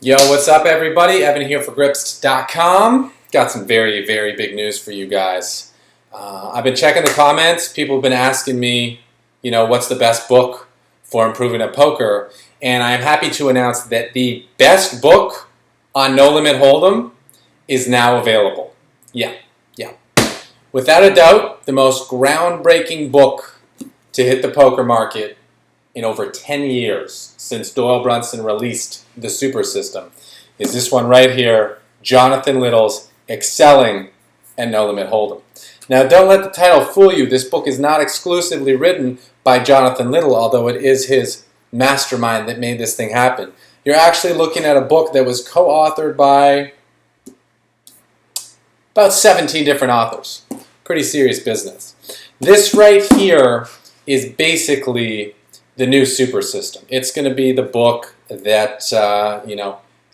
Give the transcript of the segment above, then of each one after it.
Yo, what's up everybody? Evan here for Grips.com. Got some very big news for you guys. I've been checking the comments. People have been asking me, what's the best book for improving at poker? And I'm happy to announce that the best book on No Limit Holdem is now available. Yeah. Without a doubt, the most groundbreaking book to hit the poker market in over 10 years since Doyle Brunson released the Super System is this one right here, Jonathan Little's Excelling at No Limit Holdem. Now, don't let the title fool you. This book is not exclusively written by Jonathan Little, although it is his mastermind that made this thing happen. You're actually looking at a book that was co-authored by about 17 different authors. Pretty serious business. This right here is basically the new Super System. It's going to be the book that,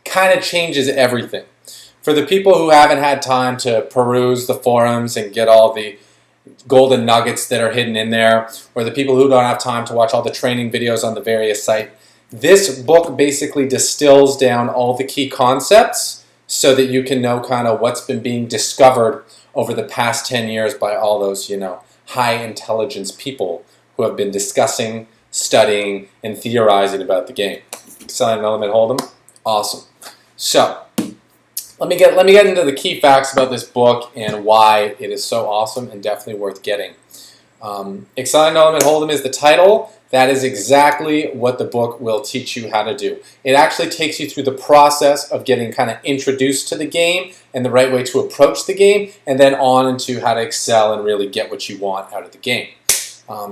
kind of changes everything. For the people who haven't had time to peruse the forums and get all the golden nuggets that are hidden in there, or the people who don't have time to watch all the training videos on the various sites, this book basically distills down all the key concepts so that you can know kind of what's been being discovered over the past 10 years by all those, high intelligence people who have been discussing, studying, and theorizing about the game. Excelling at No Limit Holdem, awesome. So, let me get into the key facts about this book and why it is so awesome and definitely worth getting. Excelling at No Limit Holdem is the title. That is exactly what the book will teach you how to do. It actually takes you through the process of getting kind of introduced to the game and the right way to approach the game, and then on into how to excel and really get what you want out of the game.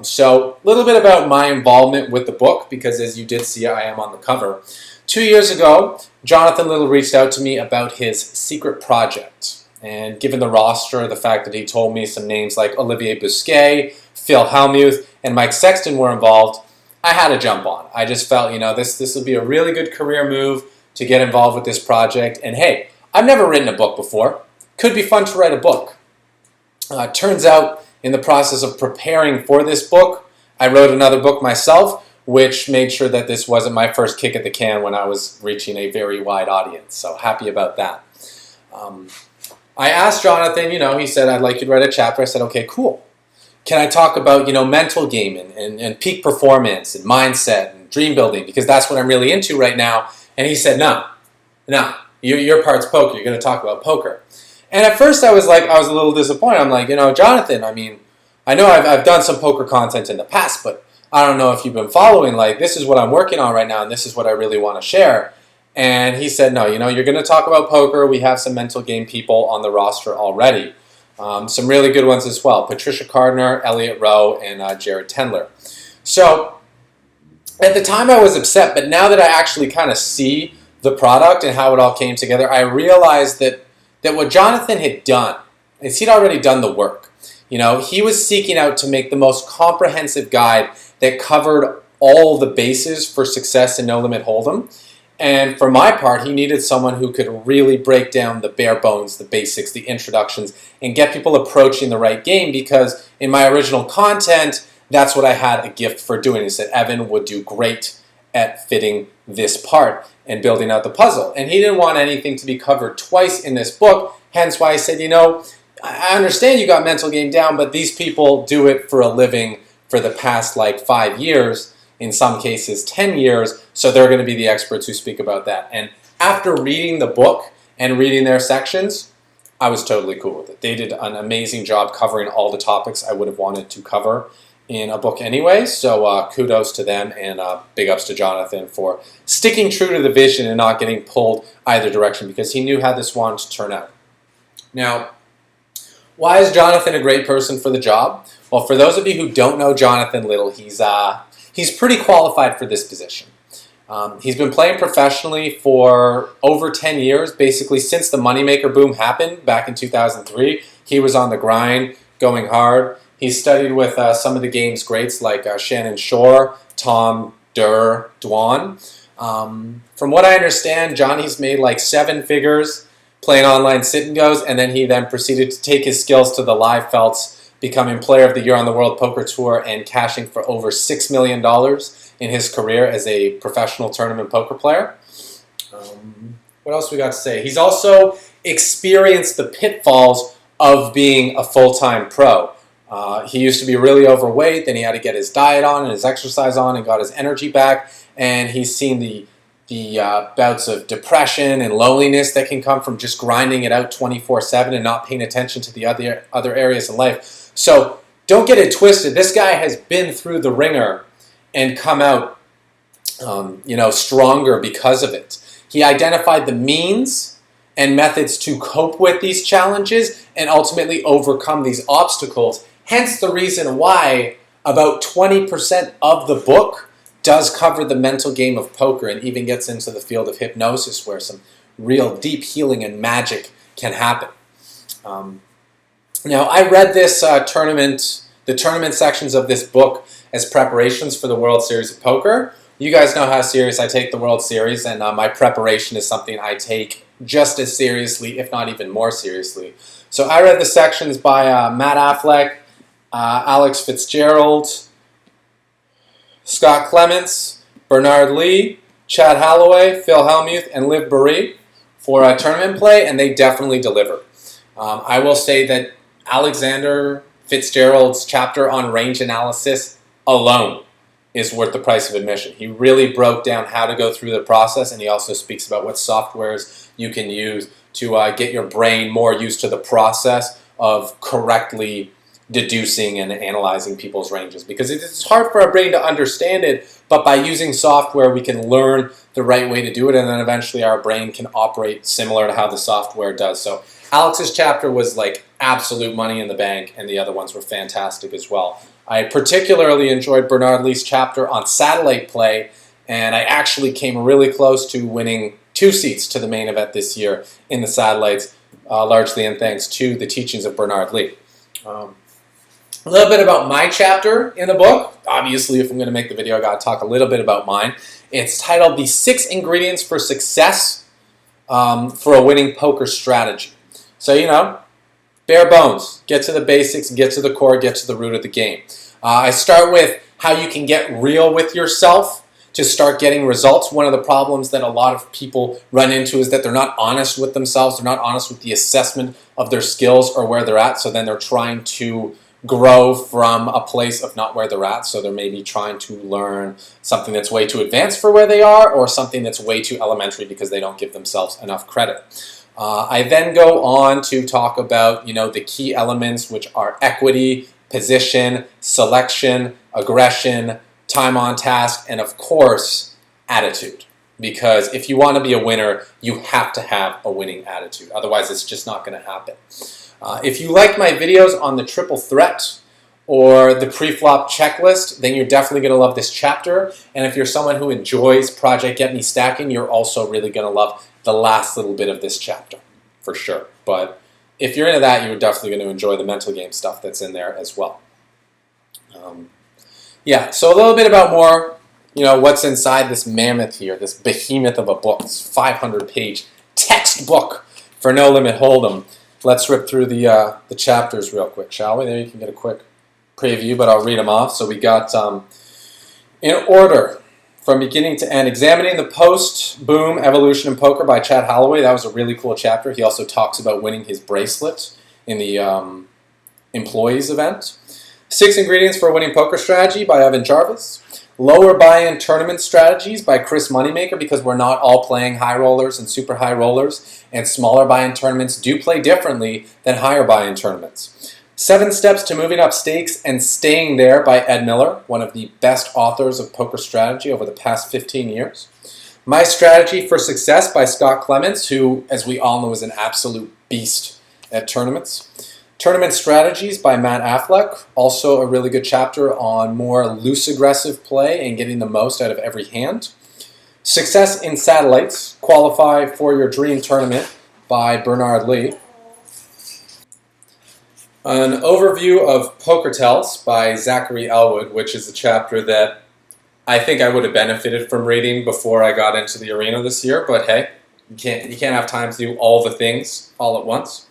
So a little bit about my involvement with the book, because as you did see, I am on the cover. 2 years ago, Jonathan Little reached out to me about his secret project. And given the roster, the fact that he told me some names like Olivier Busquet, Phil Hellmuth, and Mike Sexton were involved, I had to jump on. I just felt, this will be a really good career move to get involved with this project. And hey, I've never written a book before. Could be fun to write a book. Turns out, in the process of preparing for this book, I wrote another book myself, which made sure that this wasn't my first kick at the can when I was reaching a very wide audience. So happy about that. I asked Jonathan, he said, I'd like you to write a chapter. I said, okay, cool. Can I talk about, mental game and peak performance and mindset and dream building? Because that's what I'm really into right now. And he said, no, your part's poker. You're going to talk about poker. And at first I was a little disappointed. I'm like, Jonathan, I know I've done some poker content in the past, but I don't know if you've been following, this is what I'm working on right now, and this is what I really want to share. And he said, no, you're going to talk about poker. We have some mental game people on the roster already. Some really good ones as well. Patricia Cardner, Elliot Rowe, and Jared Tendler. So at the time I was upset, but now that I actually kind of see the product and how it all came together, I realized that what Jonathan had done is he'd already done the work. He was seeking out to make the most comprehensive guide that covered all the bases for success in No Limit Holdem. And for my part, he needed someone who could really break down the bare bones, the basics, the introductions, and get people approaching the right game, because in my original content, that's what I had a gift for doing. He said Evan would do great at fitting this part and building out the puzzle. And he didn't want anything to be covered twice in this book, hence why I said, I understand you got mental game down, but these people do it for a living for the past 5 years, in some cases 10 years, so they're going to be the experts who speak about that. And after reading the book and reading their sections, I was totally cool with it. They did an amazing job covering all the topics I would have wanted to cover in a book anyway, so kudos to them, and big ups to Jonathan for sticking true to the vision and not getting pulled either direction, because he knew how this wanted to turn out. Now, why is Jonathan a great person for the job? Well, for those of you who don't know Jonathan Little, he's pretty qualified for this position. He's been playing professionally for over 10 years, basically since the Moneymaker boom happened back in 2003. He was on the grind, going hard. He studied with some of the game's greats like Shannon Shore, Tom Dwan. From what I understand, Johnny's made 7 figures playing online sit-and-goes, and then he proceeded to take his skills to the live felts, becoming Player of the Year on the World Poker Tour and cashing for over $6 million in his career as a professional tournament poker player. What else we got to say? He's also experienced the pitfalls of being a full-time pro. He used to be really overweight, then he had to get his diet on and his exercise on and got his energy back, and he's seen the bouts of depression and loneliness that can come from just grinding it out 24/7 and not paying attention to the other areas of life. So don't get it twisted. This guy has been through the ringer and come out stronger because of it. He identified the means and methods to cope with these challenges and ultimately overcome these obstacles. Hence the reason why about 20% of the book does cover the mental game of poker and even gets into the field of hypnosis where some real deep healing and magic can happen. Now, I read this the tournament sections of this book as preparations for the World Series of Poker. You guys know how serious I take the World Series, and my preparation is something I take just as seriously, if not even more seriously. So I read the sections by Matt Affleck, Alex Fitzgerald, Scott Clements, Bernard Lee, Chad Holloway, Phil Hellmuth, and Liv Boeree for tournament play, and they definitely deliver. I will say that Alexander Fitzgerald's chapter on range analysis alone is worth the price of admission. He really broke down how to go through the process, and he also speaks about what softwares you can use to get your brain more used to the process of correctly deducing and analyzing people's ranges. Because it's hard for our brain to understand it, but by using software we can learn the right way to do it, and then eventually our brain can operate similar to how the software does. So Alex's chapter was like absolute money in the bank, and the other ones were fantastic as well. I particularly enjoyed Bernard Lee's chapter on satellite play, and I actually came really close to winning 2 seats to the main event this year in the satellites, largely in thanks to the teachings of Bernard Lee. A little bit about my chapter in the book. Obviously, if I'm going to make the video, I got to talk a little bit about mine. It's titled The 6 Ingredients for Success for a Winning Poker Strategy. So, bare bones. Get to the basics, get to the core, get to the root of the game. I start with how you can get real with yourself to start getting results. One of the problems that a lot of people run into is that they're not honest with themselves. They're not honest with the assessment of their skills or where they're at. So then they're trying to grow from a place of not where they're at. So they're maybe trying to learn something that's way too advanced for where they are, or something that's way too elementary because they don't give themselves enough credit. I then go on to talk about, the key elements, which are equity, position, selection, aggression, time on task, and of course, attitude. Because if you want to be a winner, you have to have a winning attitude. Otherwise, it's just not going to happen. If you like my videos on the triple threat or the pre-flop checklist, then you're definitely going to love this chapter. And if you're someone who enjoys Project Get Me Stacking, you're also really going to love the last little bit of this chapter, for sure. But if you're into that, you're definitely going to enjoy the mental game stuff that's in there as well. So a little bit about more, what's inside this mammoth here, this behemoth of a book, this 500-page textbook for No Limit Holdem. Let's rip through the chapters real quick, shall we? There you can get a quick preview, but I'll read them off. So we got, in order, from beginning to end, Examining the Post-Boom Evolution in Poker by Chad Holloway. That was a really cool chapter. He also talks about winning his bracelet in the employees event. 6 Ingredients for a Winning Poker Strategy by Evan Jarvis. Lower buy-in tournament strategies by Chris Moneymaker, because we're not all playing high rollers and super high rollers, and smaller buy-in tournaments do play differently than higher buy-in tournaments. 7 Steps to Moving Up Stakes and Staying There by Ed Miller, one of the best authors of poker strategy over the past 15 years. My Strategy for Success by Scott Clements, who, as we all know, is an absolute beast at tournaments. Tournament Strategies by Matt Affleck, also a really good chapter on more loose aggressive play and getting the most out of every hand. Success in Satellites, Qualify for Your Dream Tournament by Bernard Lee. An Overview of Poker Tells by Zachary Elwood, which is a chapter that I think I would have benefited from reading before I got into the arena this year, but hey, you can't have time to do all the things all at once.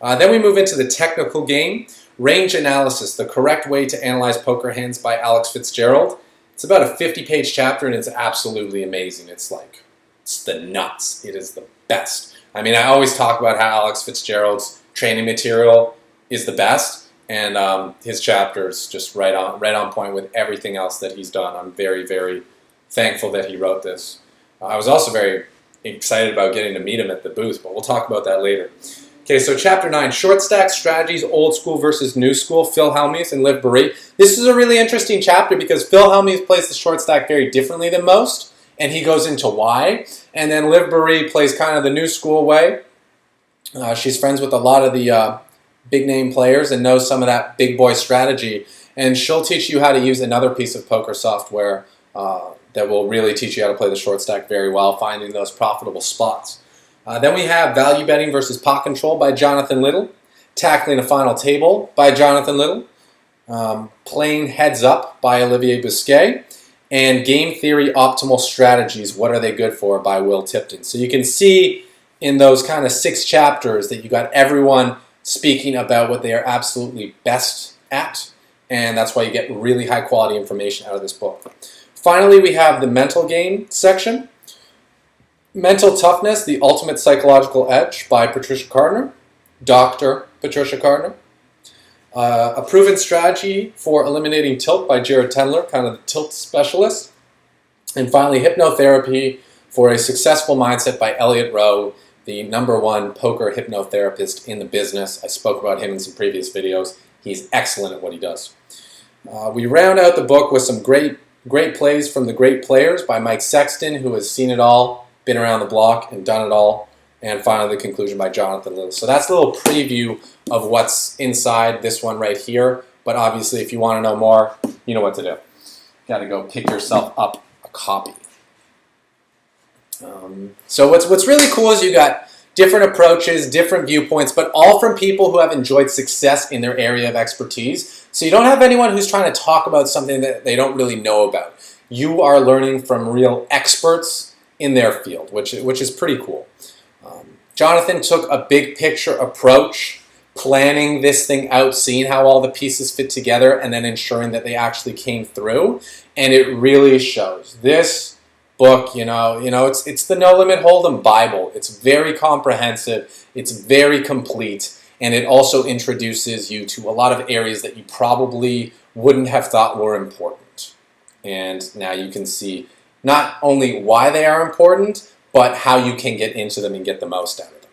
Then we move into the technical game, Range Analysis, the Correct Way to Analyze Poker Hands by Alex Fitzgerald. It's about a 50-page chapter, and it's absolutely amazing. It's like It's the nuts. It is the best. I mean, I always talk about how Alex Fitzgerald's training material is the best, and his chapter is just right on point with everything else that he's done. I'm very, very thankful that he wrote this. I was also very excited about getting to meet him at the booth, but we'll talk about that later. Okay, so Chapter 9, Short Stack Strategies, Old School versus New School, Phil Hellmuth and Liv Boeree. This is a really interesting chapter because Phil Hellmuth plays the short stack very differently than most, and he goes into why. And then Liv Boeree plays kind of the new school way. She's friends with a lot of the big name players and knows some of that big boy strategy. And she'll teach you how to use another piece of poker software that will really teach you how to play the short stack very well, finding those profitable spots. Then we have Value Betting versus Pot Control by Jonathan Little, Tackling a Final Table by Jonathan Little, Playing Heads Up by Olivier Busquet, and Game Theory Optimal Strategies, What Are They Good For by Will Tipton. So you can see in those kind of 6 chapters that you got everyone speaking about what they are absolutely best at, and that's why you get really high quality information out of this book. Finally, we have the mental game section. Mental Toughness, The Ultimate Psychological Edge by Patricia Cardner, Dr. Patricia Cardner. A Proven Strategy for Eliminating Tilt by Jared Tendler, kind of the tilt specialist. And finally, Hypnotherapy for a Successful Mindset by Elliot Rowe, the #1 poker hypnotherapist in the business. I spoke about him in some previous videos. He's excellent at what he does. We round out the book with some great plays from the Great Players by Mike Sexton, who has seen it all, been around the block and done it all, and finally the conclusion by Jonathan Little. So that's a little preview of what's inside this one right here, but obviously if you want to know more, you know what to do. Got to go pick yourself up a copy. So what's really cool is you got different approaches, different viewpoints, but all from people who have enjoyed success in their area of expertise. So you don't have anyone who's trying to talk about something that they don't really know about. You are learning from real experts in their field, which is pretty cool. Jonathan took a big picture approach, planning this thing out, seeing how all the pieces fit together, and then ensuring that they actually came through. And it really shows. This book, it's the No Limit Holdem Bible. It's very comprehensive. It's very complete. And it also introduces you to a lot of areas that you probably wouldn't have thought were important. And now you can see not only why they are important, but how you can get into them and get the most out of them.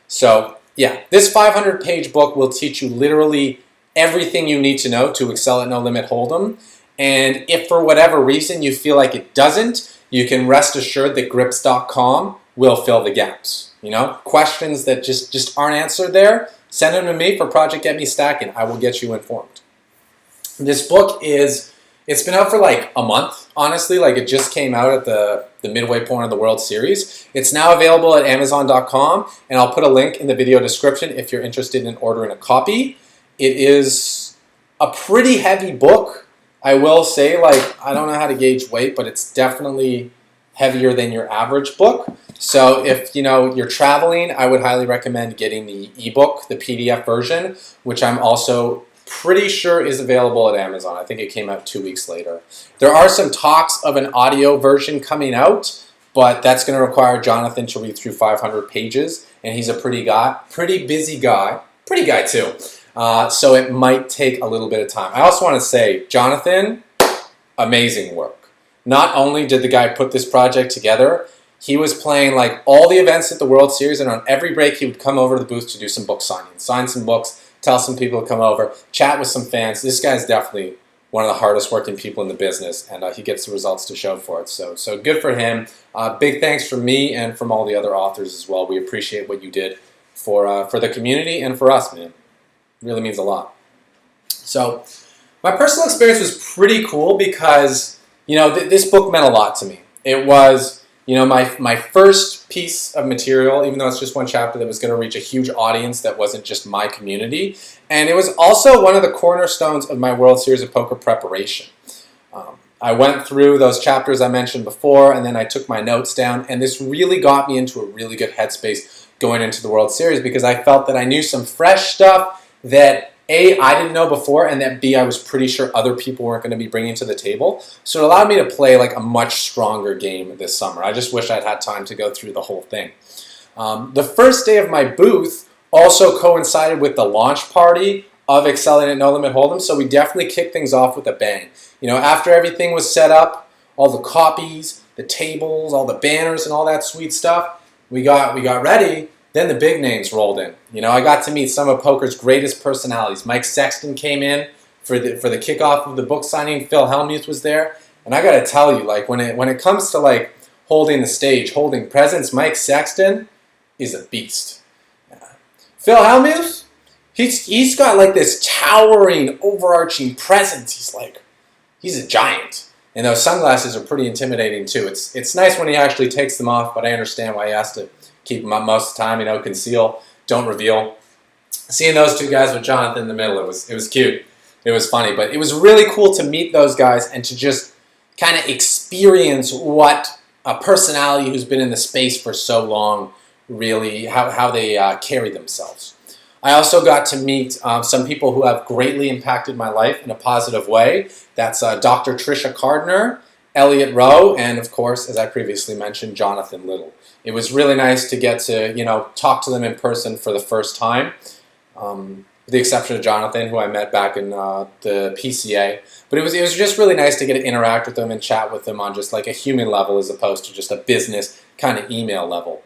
So, yeah, this 500-page book will teach you literally everything you need to know to excel at No Limit Holdem. And if for whatever reason you feel like it doesn't, you can rest assured that grips.com will fill the gaps. Questions that just aren't answered there, send them to me for Project Get Me Stacking. I will get you informed. This book it's been out for like a month, honestly. Like it just came out at the midway point of the World Series. It's now available at Amazon.com, and I'll put a link in the video description if you're interested in ordering a copy. It is a pretty heavy book. I will say, I don't know how to gauge weight, but it's definitely heavier than your average book. So if you're traveling, I would highly recommend getting the ebook, the PDF version, which I'm also pretty sure is available at Amazon. I think it came out 2 weeks later. There are some talks of an audio version coming out, but that's going to require Jonathan to read through 500 pages, and he's a pretty busy guy too. So it might take a little bit of time. I also want to say, Jonathan, amazing work. Not only did the guy put this project together, he was playing all the events at the World Series, and on every break he would come over to the booth to do some book signings, sign some books, tell some people to come over, chat with some fans. This guy's definitely one of the hardest working people in the business, and he gets the results to show for it. So good for him. Big thanks from me and from all the other authors as well. We appreciate what you did for the community and for us, man. It really means a lot. So my personal experience was pretty cool because, this book meant a lot to me. It was my first piece of material, even though it's just one chapter, that was going to reach a huge audience that wasn't just my community. And it was also one of the cornerstones of my World Series of Poker preparation. I went through those chapters I mentioned before, and then I took my notes down, and this really got me into a really good headspace going into the World Series because I felt that I knew some fresh stuff that A, I didn't know before, and that B, I was pretty sure other people weren't going to be bringing to the table. So it allowed me to play like a much stronger game this summer. I just wish I'd had time to go through the whole thing. The first day of my booth also coincided with the launch party of Excelling at No Limit Holdem, so we definitely kicked things off with a bang. You know, after everything was set up, all the copies, the tables, all the banners, and all that sweet stuff, we got ready. Then the big names rolled in. You know, I got to meet some of poker's greatest personalities. Mike Sexton came in for the kickoff of the book signing. Phil Hellmuth was there, and I got to tell you, like when it comes to like holding the stage, holding presence, Mike Sexton is a beast. Phil Hellmuth, he's got like this towering, overarching presence. He's a giant, and those sunglasses are pretty intimidating too. It's nice when he actually takes them off, but I understand why he has to keep them up most of the time, you know, conceal, don't reveal. Seeing those two guys with Jonathan in the middle, it was cute. It was funny, but it was really cool to meet those guys and to just kind of experience what a personality who's been in the space for so long really, how they carry themselves. I also got to meet some people who have greatly impacted my life in a positive way. That's Dr. Tricia Cardner, Elliot Rowe, and of course, as I previously mentioned, Jonathan Little. It was really nice to get to, you know, talk to them in person for the first time, with the exception of Jonathan, who I met back in the PCA. But it was just really nice to get to interact with them and chat with them on just like a human level as opposed to just a business kind of email level.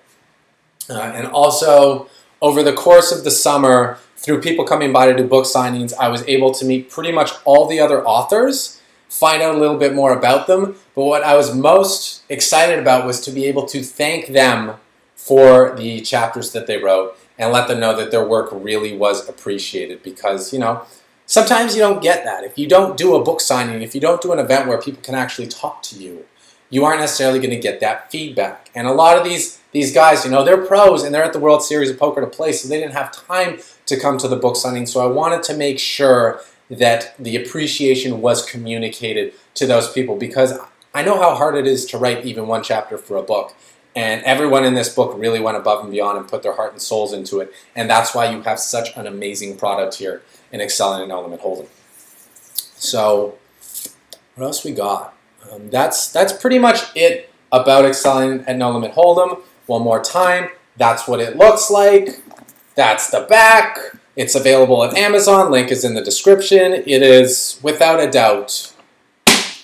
And also, over the course of the summer, through people coming by to do book signings, I was able to meet pretty much all the other authors, find out a little bit more about them, but what I was most excited about was to be able to thank them for the chapters that they wrote and let them know that their work really was appreciated because, you know, sometimes you don't get that. If you don't do a book signing, if you don't do an event where people can actually talk to you, you aren't necessarily going to get that feedback. And a lot of these guys, you know, they're pros and they're at the World Series of Poker to play, so they didn't have time to come to the book signing, so I wanted to make sure that the appreciation was communicated to those people because I know how hard it is to write even one chapter for a book. And everyone in this book really went above and beyond and put their heart and souls into it. And that's why you have such an amazing product here in Excelling at No Limit Holdem. So, what else we got? That's pretty much it about Excelling at No Limit Holdem. One more time, that's what it looks like. That's the back. It's available at Amazon. Link is in the description. It is, without a doubt,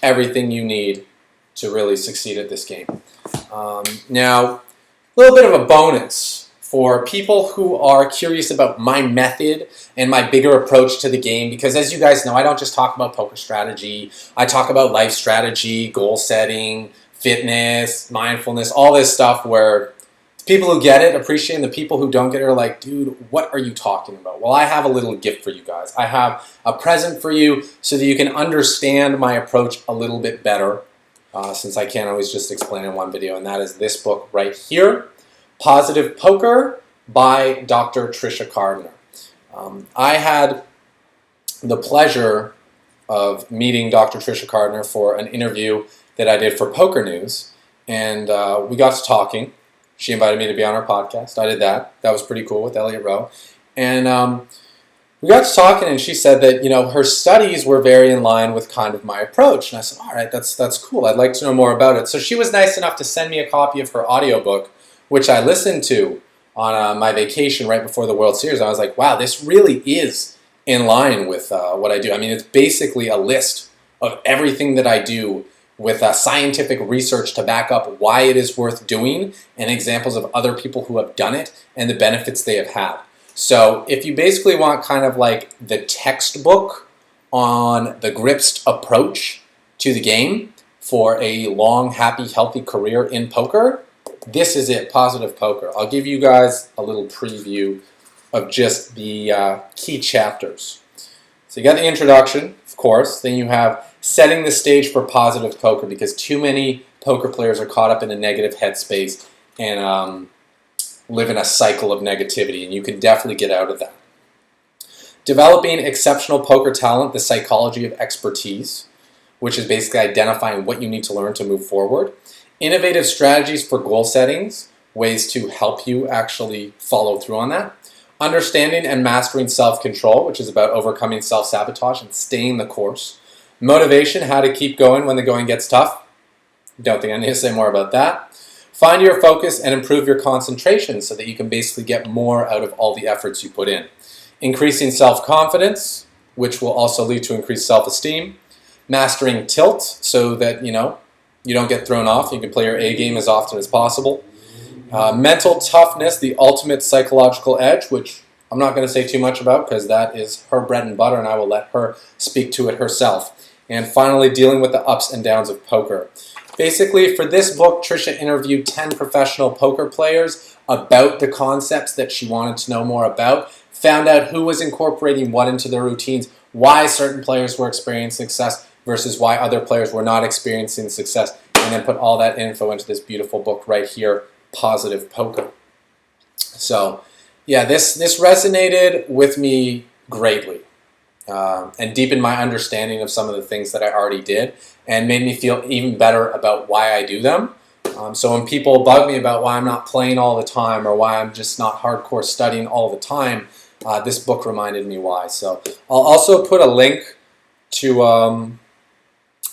everything you need to really succeed at this game. Now, a little bit of a bonus for people who are curious about my method and my bigger approach to the game, because as you guys know, I don't just talk about poker strategy. I talk about life strategy, goal setting, fitness, mindfulness, all this stuff where people who get it appreciate, and the people who don't get it are like, dude, what are you talking about? Well, I have a little gift for you guys. I have a present for you so that you can understand my approach a little bit better, since I can't always just explain in one video, and that is this book right here, Positive Poker by Dr. Tricia Cardner. I had the pleasure of meeting Dr. Tricia Cardner for an interview that I did for Poker News, and we got to talking. She invited me to be on her podcast. I did that. That was pretty cool with Elliot Rowe. And we got to talking, and she said that, you know, her studies were very in line with kind of my approach. And I said, all right, that's cool. I'd like to know more about it. So she was nice enough to send me a copy of her audiobook, which I listened to on my vacation right before the World Series. I was like, wow, this really is in line with what I do. I mean, it's basically a list of everything that I do with scientific research to back up why it is worth doing and examples of other people who have done it and the benefits they have had. So if you basically want kind of like the textbook on the gripsed approach to the game for a long, happy, healthy career in poker, this is it, Positive Poker. I'll give you guys a little preview of just the key chapters. So you got the introduction, of course. Then you have setting the stage for positive poker, because too many poker players are caught up in a negative headspace and live in a cycle of negativity, and you can definitely get out of that. Developing exceptional poker talent, the psychology of expertise, which is basically identifying what you need to learn to move forward. Innovative strategies for goal settings, ways to help you actually follow through on that. Understanding and mastering self-control, which is about overcoming self-sabotage and staying the course. Motivation, how to keep going when the going gets tough. Don't think I need to say more about that. Find your focus and improve your concentration so that you can basically get more out of all the efforts you put in. Increasing self-confidence, which will also lead to increased self-esteem. Mastering tilt so that, you don't get thrown off. You can play your A game as often as possible. Mental toughness, the ultimate psychological edge, which I'm not going to say too much about because that is her bread and butter and I will let her speak to it herself. And finally, dealing with the ups and downs of poker. Basically, for this book, Tricia interviewed 10 professional poker players about the concepts that she wanted to know more about, found out who was incorporating what into their routines, why certain players were experiencing success versus why other players were not experiencing success, and then put all that info into this beautiful book right here, Positive Poker. So, yeah, this resonated with me greatly. And deepened my understanding of some of the things that I already did and made me feel even better about why I do them. So when people bug me about why I'm not playing all the time or why I'm just not hardcore studying all the time, this book reminded me why. So I'll also put a link to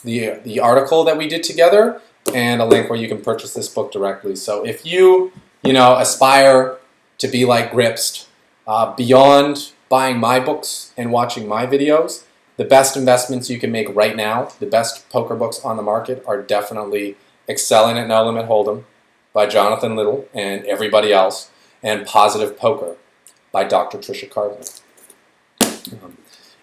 the article that we did together and a link where you can purchase this book directly. So if you aspire to be like Gripst, beyond buying my books and watching my videos, the best investments you can make right now, the best poker books on the market are definitely Excelling at No Limit Holdem by Jonathan Little and everybody else, and Positive Poker by Dr. Tricia Carver.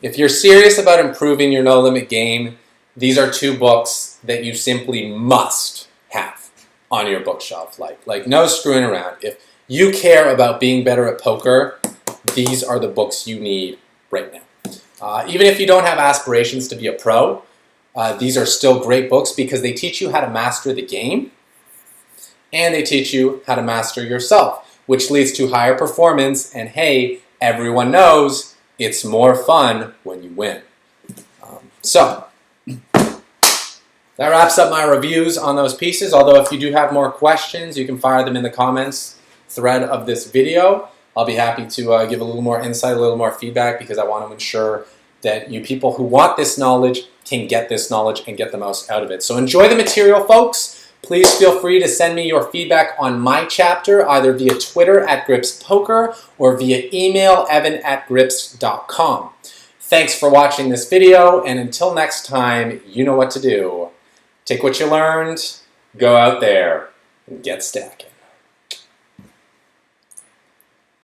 If you're serious about improving your no limit game, these are two books that you simply must have on your bookshelf. Like no screwing around. If you care about being better at poker, these are the books you need right now. Even if you don't have aspirations to be a pro, these are still great books because they teach you how to master the game and they teach you how to master yourself, which leads to higher performance. And hey, everyone knows it's more fun when you win. So that wraps up my reviews on those pieces. Although if you do have more questions, you can fire them in the comments thread of this video. I'll be happy to give a little more insight, a little more feedback, because I want to ensure that you people who want this knowledge can get this knowledge and get the most out of it. So enjoy the material, folks. Please feel free to send me your feedback on my chapter, either via Twitter at GripsPoker or via email evan@grips.com. Thanks for watching this video, and until next time, you know what to do. Take what you learned, go out there, and get stacking.